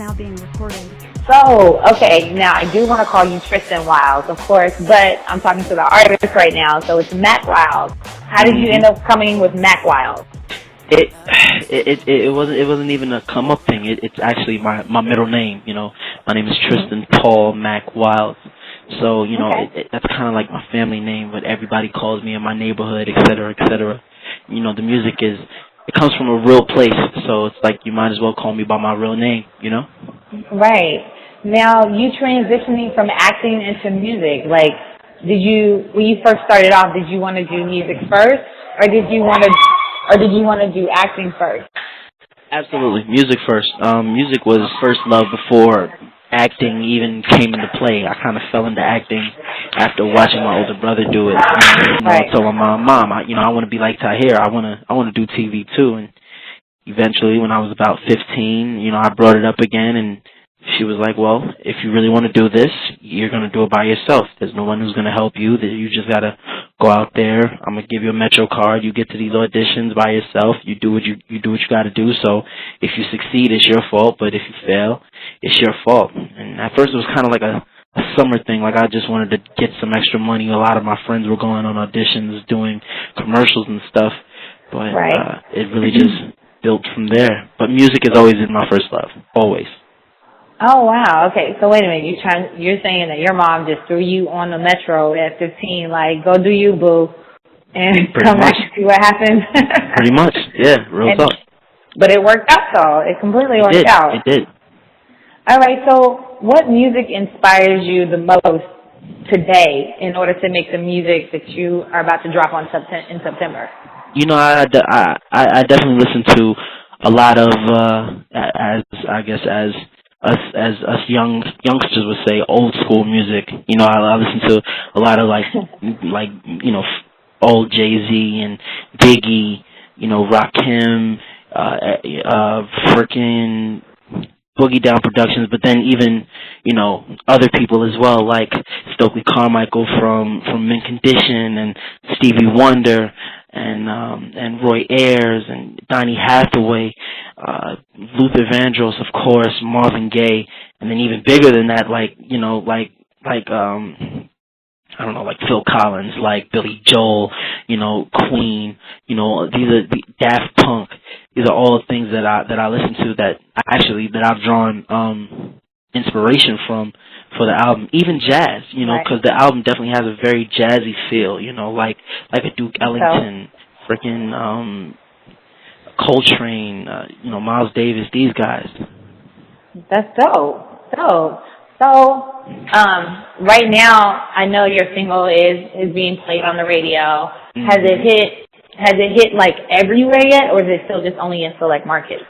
now being recorded. So, okay, now I do want to call you Tristan Wilds, of course, but I'm talking to the artist right now, so it's Mack Wilds. How did you end up coming with Mack Wilds? It wasn't even a come up thing. It's actually my middle name. You know, my name is Tristan Paul Mack Wilds. So you know, that's kind of like my family name, but everybody calls me in my neighborhood, et cetera, et cetera. You know, the music it comes from a real place, so it's like you might as well call me by my real name. You know. Right. Now, you transitioning from acting into music, like, when you first started off, did you want to do music first, or did you want to do acting first? Absolutely, music first. Music was first love before acting even came into play. I kind of fell into acting after watching my older brother do it. I told my mom, I want to be like Tahir. I want to do TV too. And eventually, when I was about 15, I brought it up again, and she was like, well, if you really want to do this, you're going to do it by yourself. There's no one who's going to help you. You just got to go out there. I'm going to give you a Metro card. You get to these auditions by yourself. You do what you got to do. So if you succeed, it's your fault. But if you fail, it's your fault. And at first it was kind of like a summer thing. Like I just wanted to get some extra money. A lot of my friends were going on auditions, doing commercials and stuff. But it really just built from there. But music has always been my first love. Always. Oh, wow. Okay, so wait a minute. You're saying that your mom just threw you on the Metro at 15, like, go do you, boo, and come back and see what happens? Pretty much, yeah, real talk. But it worked out, though. It completely worked out. It did. All right, so what music inspires you the most today in order to make the music that you are about to drop in September? I definitely listen to a lot of, as us youngsters would say, old school music. I listen to a lot of like old Jay-Z and Biggie, Rakim, frickin' Boogie Down Productions, but then even, other people as well, like Stokely Carmichael from Mint Condition, and Stevie Wonder, and Roy Ayers, and Donny Hathaway, Luther Vandross, of course, Marvin Gaye, and then even bigger than that, like Phil Collins, like Billy Joel, Queen, these are the Daft Punk. These are all things that I listen to that I've drawn inspiration from for the album. Even jazz, because the album definitely has a very jazzy feel, like a Duke Ellington, freaking Coltrane, Miles Davis, these guys. That's dope. So, right now, I know your single is being played on the radio. Mm-hmm. Has it hit like everywhere yet, or is it still just only in select markets?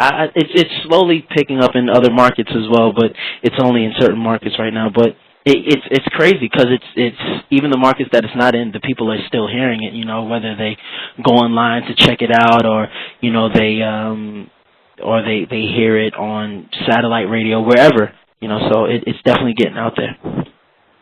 It's slowly picking up in other markets as well, but it's only in certain markets right now. But it's crazy because it's even the markets that it's not in, the people are still hearing it. Whether they go online to check it out, or they hear it on satellite radio, wherever, so it's definitely getting out there.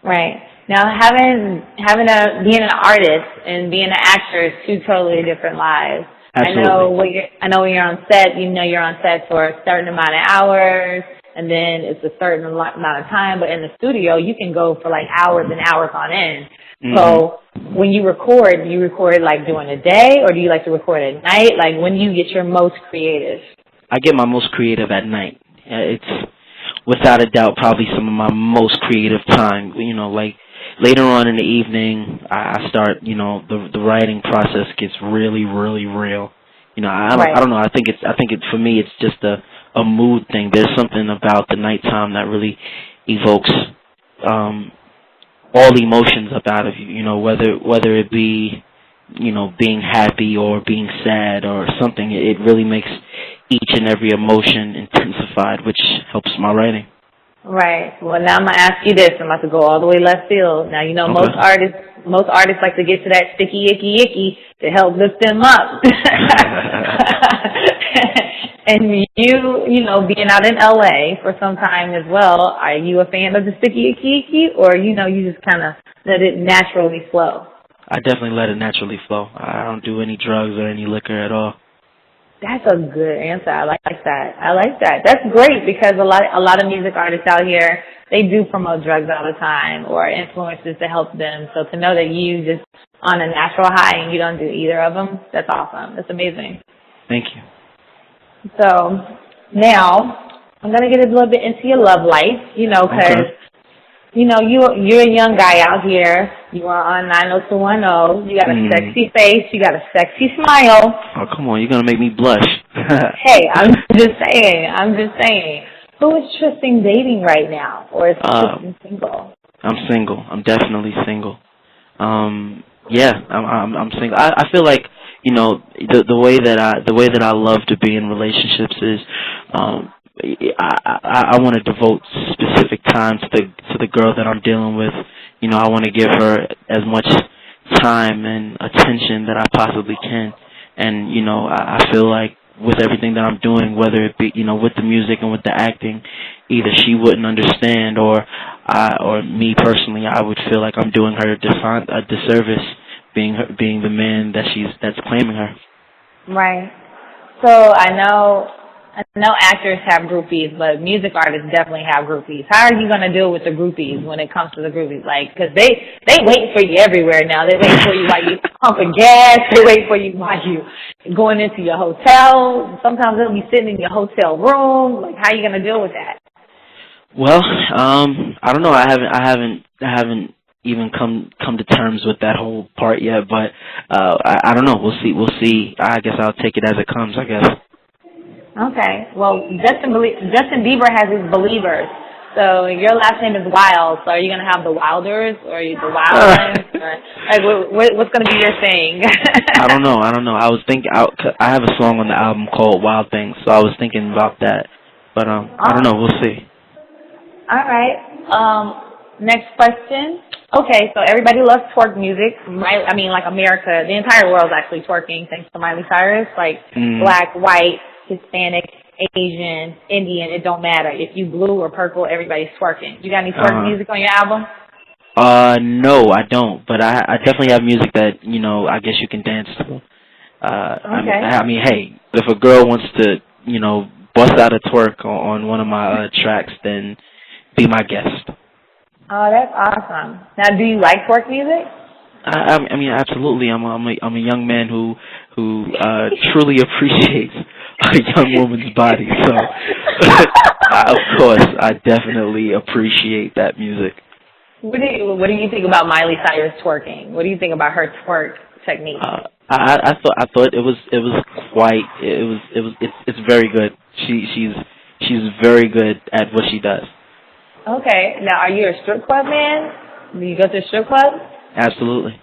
Right. Now, being an artist and being an actor is two totally different lives. Absolutely. I know when you're on set, you're on set for a certain amount of hours, and then it's a certain amount of time, but in the studio, you can go for like hours and hours on end. Mm-hmm. So when you record like during the day, or do you like to record at night? Like, when do you get your most creative? I get my most creative at night. It's without a doubt probably some of my most creative time. Like later on in the evening, I start. The writing process gets really, really real. I don't know. I think for me, it's just a mood thing. There's something about the nighttime that really evokes all emotions up out of you. Whether it be being happy or being sad or something, it really makes each and every emotion intensified, which helps my writing. Right. Well, now I'm gonna ask you this. I'm about to go all the way left field. Now, most artists like to get to that sticky icky to help lift them up. And you being out in LA for some time as well, are you a fan of the sticky icky, or you just kind of let it naturally flow? I definitely let it naturally flow. I don't do any drugs or any liquor at all. That's a good answer. I like that. I like that. That's great because a lot of music artists out here, they do promote drugs all the time or influences to help them. So to know that you just on a natural high and you don't do either of them, that's awesome. That's amazing. Thank you. So now I'm gonna get a little bit into your love life, you know, because you know you're a young guy out here. You are on 90210. You got a sexy face. You got a sexy smile. Oh, come on, you're gonna make me blush. Hey, I'm just saying. Who is Tristan dating right now, or is Tristan single? I'm single. I'm definitely single. Yeah, I'm single. I feel like, you know, the way that I love to be in relationships is I want to devote specific time to the girl that I'm dealing with. You know, I want to give her as much time and attention that I possibly can. And, you know, I feel like with everything that I'm doing, whether it be, you know, with the music and with the acting, either she wouldn't understand or me personally, I would feel like I'm doing her a disservice being the man that's claiming her. Right. So I know actors have groupies, but music artists definitely have groupies. How are you going to deal with the groupies when it comes to the groupies? Like, because they wait for you everywhere now. They wait for you while you pumping gas. They wait for you while you going into your hotel. Sometimes they'll be sitting in your hotel room. Like, how are you going to deal with that? Well, I don't know. I haven't even come to terms with that whole part yet. But I don't know. We'll see. I guess I'll take it as it comes, I guess. Okay. Well, Justin Bieber has his Believers. So your last name is Wilds. So are you going to have the Wilders or the Wildlands? What's going to be your thing? I don't know. I was thinking. I have a song on the album called Wild Things, so I was thinking about that. But I don't know. We'll see. All right. Next question. Okay, so everybody loves twerk music, right? I mean, like America, the entire world's actually twerking thanks to Miley Cyrus. Like black, white, Hispanic, Asian, Indian, it don't matter. If you blue or purple, everybody's twerking. You got any twerk music on your album? No, I don't. But I definitely have music that, you know, I guess you can dance to. Okay. I mean, hey, if a girl wants to, you know, bust out a twerk on one of my tracks, then be my guest. Oh, that's awesome. Now, do you like twerk music? I mean, absolutely. I'm a young man who truly appreciates a young woman's body. So, of course, I definitely appreciate that music. What do you think about Miley Cyrus twerking? What do you think about her twerk technique? I thought it's very good. She's very good at what she does. Okay. Now, are you a strip club man? Do you go to a strip club? Absolutely.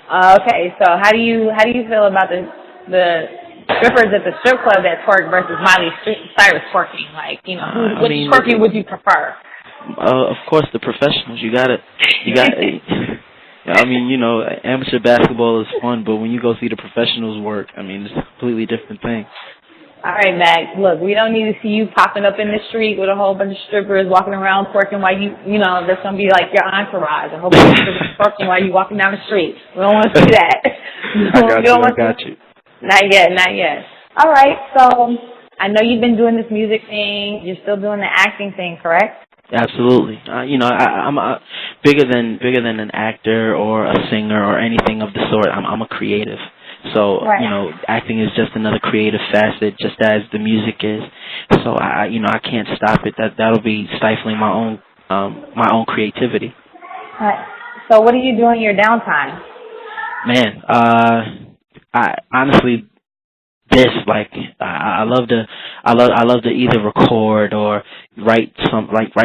Okay. So, how do you feel about the strippers at the strip club that twerk versus Miley Cyrus twerking? Like, you know, which twerking would you prefer? Of course, the professionals. You got. I mean, you know, amateur basketball is fun, but when you go see the professionals work, I mean, it's a completely different thing. All right, Mac. Look, we don't need to see you popping up in the street with a whole bunch of strippers walking around twerking while you know, that's going to be like your entourage. A whole bunch of strippers twerking while you walking down the street. We don't want to see that. I got you. Not yet. All right, so I know you've been doing this music thing. You're still doing the acting thing, correct? Absolutely. You know, I'm bigger than an actor or a singer or anything of the sort. I'm a creative. So, you know, acting is just another creative facet, just as the music is. So, I can't stop it. That'll be stifling my own creativity. So, what do you do in your downtime? Man, I honestly, I love to either record or write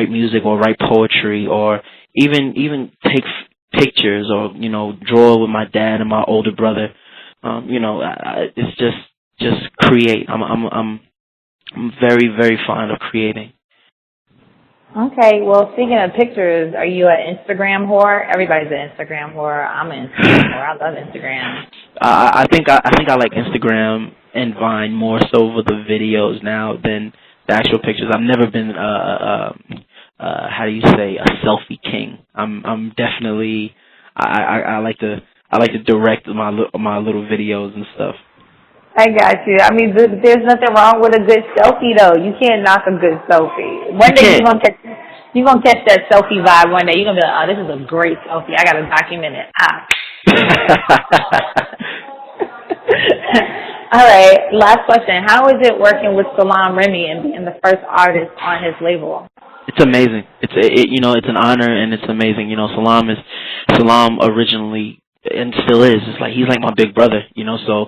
music or write poetry or even take pictures or, you know, draw with my dad and my older brother. You know, it's just create. I'm very, very fond of creating. Okay, well, speaking of pictures, are you an Instagram whore? Everybody's an Instagram whore. I'm an Instagram whore. I love Instagram. I think I like Instagram and Vine more so over the videos now than the actual pictures. I've never been how do you say, a selfie king. I'm definitely I like to direct my little videos and stuff. I got you. I mean, there's nothing wrong with a good selfie, though. You can't knock a good selfie. One day you're gonna catch that selfie vibe. One day you're gonna be like, oh, this is a great selfie. I gotta document it. All right. Last question. How is it working with Salam Remy and being the first artist on his label? It's amazing. It's an honor and it's amazing. You know, Salam originally and still is. It's like he's like my big brother. You know, so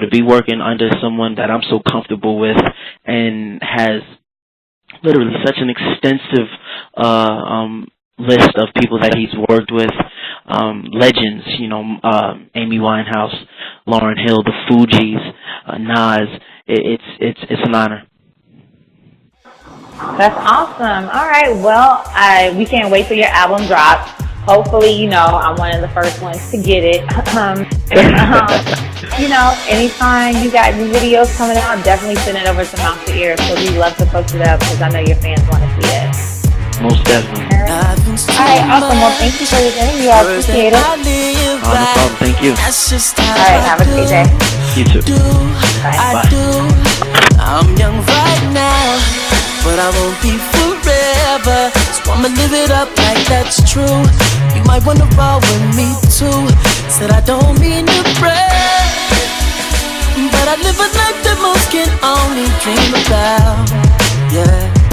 to be working under someone that I'm so comfortable with and has literally such an extensive list of people that he's worked with, legends. You know, Amy Winehouse, Lauryn Hill, the Fugees, Nas. It's an honor. That's awesome. All right. Well, we can't wait till your album drops. Hopefully, you know, I'm one of the first ones to get it. You know, anytime you got new videos coming out, definitely send it over to Mouth to Ear. So we love to post it up because I know your fans want to see it. Most definitely. All right, awesome. Well, thank you for this interview. I appreciate it. No problem. Thank you. All right, have a great day. You too. Bye. I'm young right now, but I won't be forever. So I'ma live it up like that's true. You might wanna roll with me too. Said I don't mean to brag, but I live a life that most can only dream about. Yeah.